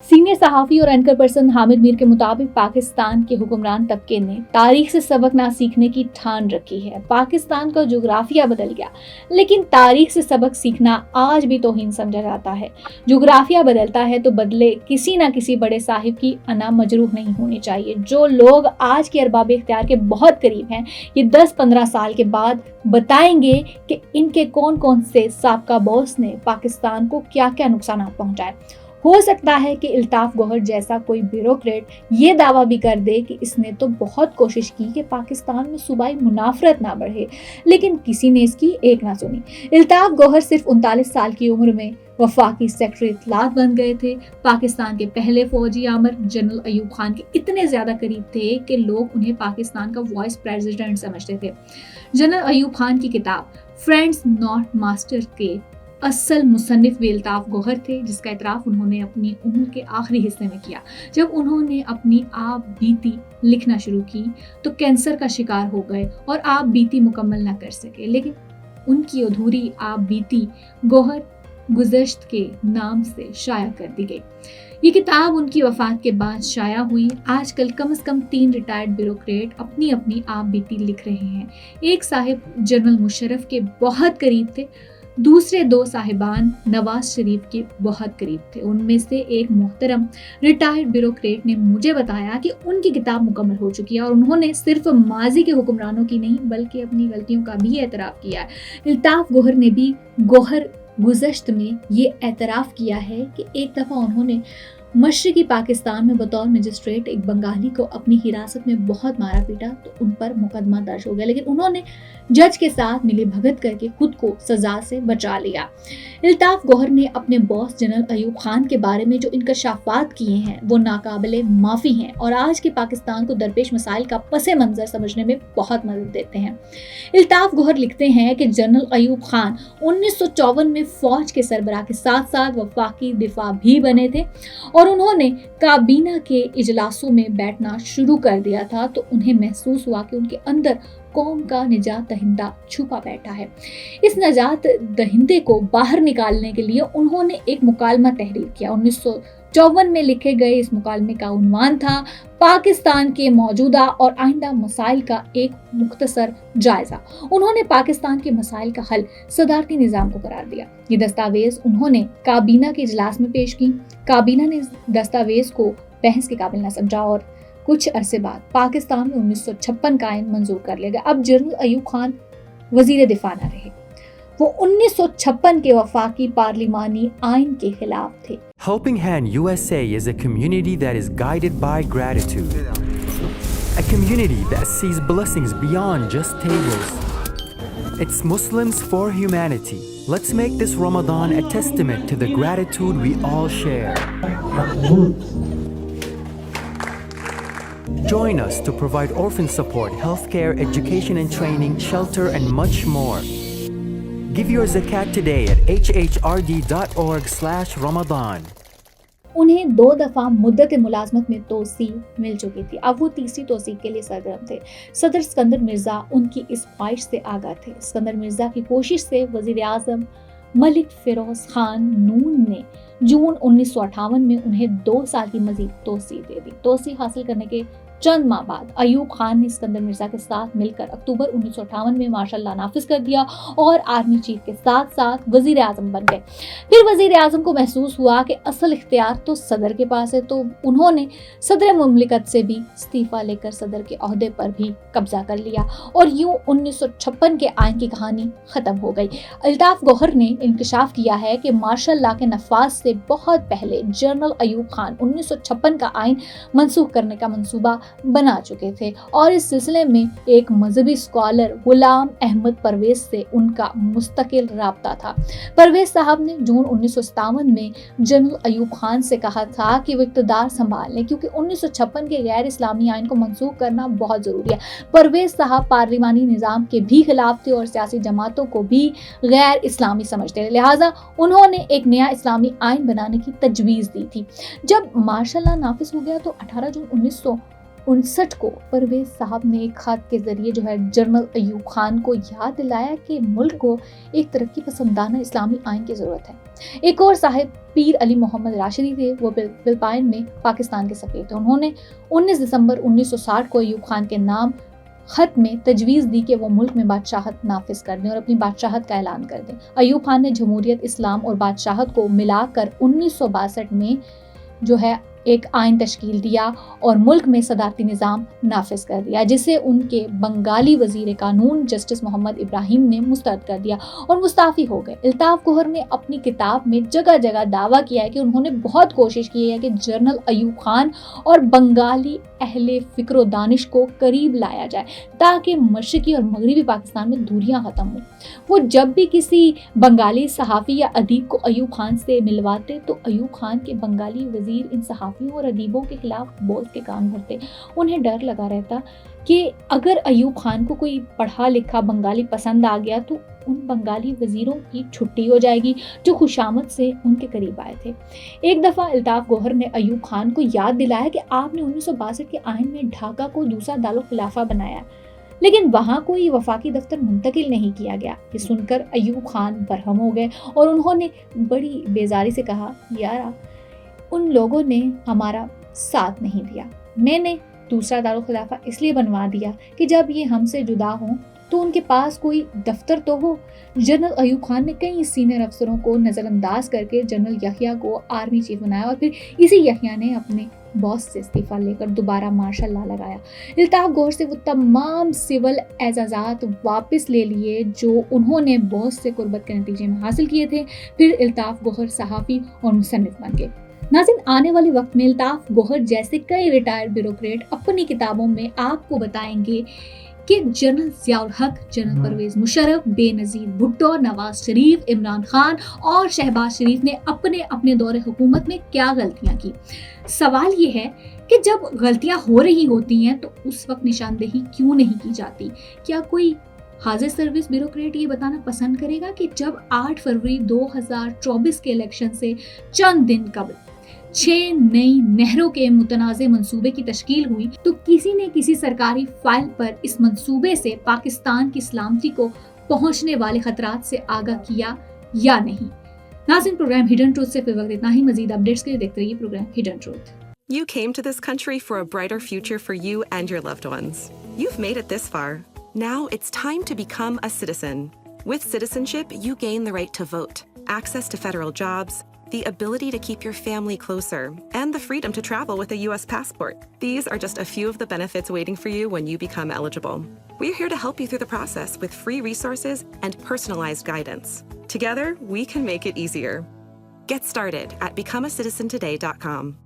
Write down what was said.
Senior सहाफ़ी और anchor person Hamid Mir के मुताबिक पाकिस्तान के हुक्मरान तबके ने तारीख से सबक ना सीखने की ठान रखी है। पाकिस्तान का जोग्राफिया बदल गया, लेकिन तारीख से सबक सीखना आज भी तौहीन समझा जाता है। जोग्राफिया बदलता है तो बदले, किसी ना किसी बड़े साहिब की अना मजरूह नहीं होनी चाहिए। जो लोग आज के अरबाब इख्तियार के बहुत करीब हैं, ये 10-15 साल के बाद बताएंगे कि इनके कौन कौन से साबका बॉस ने पाकिस्तान को क्या क्या नुकसान पहुंचाए। हो सकता है कि इल्ताफ गौहर जैसा कोई ब्यूरोक्रेट ये दावा भी कर दे कि इसने तो बहुत कोशिश की कि पाकिस्तान में सूबाई मुनाफरत ना बढ़े, लेकिन किसी ने इसकी एक ना सुनी। इल्ताफ गौहर सिर्फ 39 साल की उम्र में वफाकी सेक्रेटरी इत्तलात बन गए थे। पाकिस्तान के पहले फौजी आमर जनरल अयूब खान के इतने ज्यादा करीब थे कि लोग उन्हें पाकिस्तान का वाइस प्रेसिडेंट समझते थे। जनरल अयूब खान की किताब फ्रेंड्स नॉट मास्टर के असल मुसन्निफ भी इल्ताफ गौहर थे, जिसका इतराफ उन्होंने अपनी उम्र के आखिरी हिस्से में किया। जब उन्होंने अपनी आप बीती लिखना शुरू की तो कैंसर का शिकार हो गए और आप बीती मुकम्मल ना कर सके, लेकिन उनकी अधूरी आप बीती गौहर गुज़श्त के नाम से शाया कर दी गई। ये किताब उनकी वफात के बाद शाया हुई। आजकल कम से कम 3 रिटायर्ड ब्यूरोक्रेट अपनी अपनी आप बीती लिख रहे हैं। एक साहिब जनरल मुशर्रफ के बहुत करीब थे, दूसरे 2 साहिबान नवाज शरीफ के बहुत करीब थे। उनमें से एक मोहतरम रिटायर्ड ब्यूरोक्रेट ने मुझे बताया कि उनकी किताब मुकम्मल हो चुकी है और उन्होंने सिर्फ माजी के हुक्मरानों की नहीं बल्कि अपनी गलतियों का भी एतराफ़ किया है। इल्ताफ गौहर ने भी गौहर गुज़श्त में ये एतराफ़ किया है कि एक दफ़ा उन्होंने मशरक़ी पाकिस्तान में बतौर मजिस्ट्रेट एक बंगाली को अपनी हिरासत में बहुत मारा पीटा तो उन पर मुकदमा दर्ज हो गया, लेकिन उन्होंने जज के साथ मिली भगत करके खुद को सजा से बचा लिया। इल्ताफ गौहर ने अपने बॉस जनरल अयूब खान के बारे में जो इंकशाफात किए हैं वो नाकाबिले माफ़ी हैं और आज के पाकिस्तान को दरपेश मसाइल का पस मंज़र समझने में बहुत मदद देते हैं। इल्ताफ गौहर लिखते हैं कि जनरल अयूब खान 1954 में फ़ौज के सरबराह के साथ साथ वफाकी दिफा भी बने थे और उन्होंने काबीना के इजलासों में बैठना शुरू कर दिया था तो उन्हें महसूस हुआ कि उनके अंदर कौम का निजात दहिंदा छुपा बैठा है। इस निजात दहिंदे को बाहर निकालने के लिए उन्होंने एक मुकालमा तहरीर किया। 1954 में लिखे गए इस मुकालमे का उन्वान था पाकिस्तान के मौजूदा और आइंदा मसाइल का एक मुख्तसर जायजा। उन्होंने पाकिस्तान के मसाइल का हल सदारती निज़ाम को करार दिया। ये दस्तावेज उन्होंने काबीना के इजलास में पेश की। काबीना ने दस्तावेज को बहस के काबिल न समझा और कुछ अरसे बाद पाकिस्तान में 1956 का आइन मंजूर कर लिया गया। अब जनरल अयूब खान वजीर दिफा न रहे, वो 1956 के वफाकी पार्लिमानी आइन के खिलाफ थे। Helping Hand USA is a community that is guided by gratitude. A community that sees blessings beyond just tables. It's Muslims for humanity. Let's make this Ramadan a testament to the gratitude we all share. Join us to provide orphan support, healthcare, education and training, shelter and much more. Give your zakat today at hhrd.org/Ramadan. उन्हें 2 दफ़ा मुद्दत मुलाजमत में तोसी मिल चुकी थी। अब वो तीसरी तोसी के लिए सरगर्म थे। सदर सिकंदर मिर्ज़ा उनकी इस ख्वाहिश से आगाह थे। सिकंदर मिर्ज़ा की कोशिश से वज़ीर आज़म मलिक फ़िरोज़ खान नून ने जून 1958 में उन्हें 2 साल की मज़ीद तोसी दे दी। तोसी हासिल करने के चंद माह बाद अयूब खान ने सिकंदर मिर्ज़ा के साथ मिलकर अक्टूबर 1958 में मार्शल लॉ नाफिज कर दिया और आर्मी चीफ के साथ साथ वजीर आज़म बन गए। फिर वजीर आज़म को महसूस हुआ कि असल इख्तियार तो सदर के पास है, तो उन्होंने सदर मुमलिकत से भी इस्तीफ़ा लेकर सदर के ओहदे पर भी कब्जा कर लिया और यूं 1956 के आइन की कहानी ख़त्म हो गई। इल्ताफ गौहर ने इंकशाफ किया है कि मार्शल लॉ के नफाज से बहुत पहले जनरल अयूब खान 1956 का आइन मनसूख करने का मंसूबा बना चुके थे और इस सिलसिले में एक मजहबी स्कॉलर गुलाम अहमद परवेज से उनका मुस्तकिल राब्ता था। परवेज साहब ने जून 1957 में जनरल अयूब खान से कहा था कि वो इक़्तिदार संभाल लें क्योंकि 1956 के गैर इस्लामी आइन को मनसूख करना बहुत ज़रूरी है। परवेज साहब पार्लिमानी निज़ाम के भी खिलाफ थे और सियासी जमातों को भी गैर इस्लामी समझते थे, लिहाजा उन्होंने एक नया इस्लामी आइन बनाने की तजवीज़ दी थी। जब मार्शल लॉ नाफिज हो गया तो 18 जून 1959 को परवेज साहब ने एक खत के जरिए जो है जनरल अयूब खान को याद दिलाया कि मुल्क को एक तरक्की पसंदाना इस्लामी आइन की ज़रूरत है। एक और साहिब पीर अली मोहम्मद राशिदी थे, वो फिलिपाइन में पाकिस्तान के सफ़ीर थे। उन्होंने 19 दिसंबर 1960 को अयूब खान के नाम खत में तजवीज़ दी कि वो मुल्क में बादशाहत नाफिज कर दें और अपनी बादशाहत का ऐलान कर दें। अयूब खान ने जमहूरियत, इस्लाम और बादशाहत को मिलाकर 1962 में जो है एक आइन तश्कील दिया और मुल्क में सदारती निज़ाम नाफिज कर दिया, जिसे उनके बंगाली वज़ीर कानून जस्टिस मोहम्मद इब्राहिम ने मुस्तरद कर दिया और मुस्ताफ़ी हो गए। अल्ताफ़ गौहर ने अपनी किताब में जगह जगह दावा किया है कि उन्होंने बहुत कोशिश की है कि जनरल अयूब खान और बंगाली अहले फ़िक्र दानिश को करीब लाया जाए ताकि मशरक़ी और मगरबी पाकिस्तान में दूरियां ख़त्म हों। वो जब भी किसी बंगाली सहाफ़ी या अदीब को अयूब खान से मिलवाते तो अयूब खान के बंगाली वज़ीर इन सहाफ़ियों और अदीबों के खिलाफ बोल के कान भरते। उन्हें डर लगा रहता कि अगर अयूब खान को कोई पढ़ा लिखा बंगाली पसंद आ गया तो उन बंगाली वज़ीरों की छुट्टी हो जाएगी जो खुशामद से उनके करीब आए थे। एक दफ़ा अल्ताफ़ गौहर ने अयूब खान को याद दिलाया कि आपने 1962 के आइन में ढाका को दूसरा दारुल खिलाफा बनाया, लेकिन वहाँ कोई वफाकी दफ्तर मुंतकिल नहीं किया गया। ये सुनकर अयूब खान बरहम हो गए और उन्होंने बड़ी बेजारी से कहा, यारा उन लोगों ने हमारा साथ नहीं दिया। मैंने दूसरा दारुल खिलाफा इसलिए बनवा दिया कि जब ये हमसे जुदा हों तो उनके पास कोई दफ्तर तो हो। जनरल अयूब खान ने कई सीनियर अफसरों को नज़रअंदाज करके जनरल यहिया को आर्मी चीफ बनाया और फिर इसी यहिया ने अपने बॉस से इस्तीफ़ा लेकर दोबारा मार्शल लॉ लगाया। अल्ताफ़ गौहर से वो तमाम सिविल एजाज़ात वापस ले लिए जो उन्होंने बॉस से कुर्बत के नतीजे में हासिल किए थे। फिर अल्ताफ़ गौहर सहाफ़ी और मुसन्निफ़ बन गए। नाज़रीन, आने वाले वक्त में अल्ताफ़ गौहर जैसे कई रिटायर्ड ब्यूरोक्रेट अपनी किताबों में आपको बताएंगे कि जनरल ज़ियाउल हक, जनरल परवेज़ मुशर्रफ, बेनज़ीर भुट्टो, नवाज शरीफ, इमरान खान और शहबाज शरीफ ने अपने अपने दौरे हुकूमत में क्या गलतियां की। सवाल ये है कि जब गलतियां हो रही होती हैं तो उस वक्त निशानदेही क्यों नहीं की जाती? क्या कोई हाजिर सर्विस ब्यूरोक्रेट ये बताना पसंद करेगा कि जब 8 फरवरी 2024 के इलेक्शन से चंद दिन कबल 6 नई नहरों के मुतनाज़े मंसूबे की तश्कील हुई तो किसी ने किसी सरकारी फाइल पर इस मंसूबे से पाकिस्तान की सलामती को पहुंचने वाले खतरात से आगाह किया या नहीं? नाज़रीन, प्रोग्राम हिडन ट्रूथ से फिर वक्त इतना ही। मज़ीद अपडेट्स के लिए देखते रहिए programme hidden truth. You came to this country for a brighter future for you and your loved ones. You've made it this far. Now it's time to become a citizen. With citizenship, you gain the right to vote, access to federal jobs, the ability to keep your family closer, and the freedom to travel with a U.S. passport. These are just a few of the benefits waiting for you when you become eligible. We're here to help you through the process with free resources and personalized guidance. Together, we can make it easier. Get started at becomeacitizentoday.com.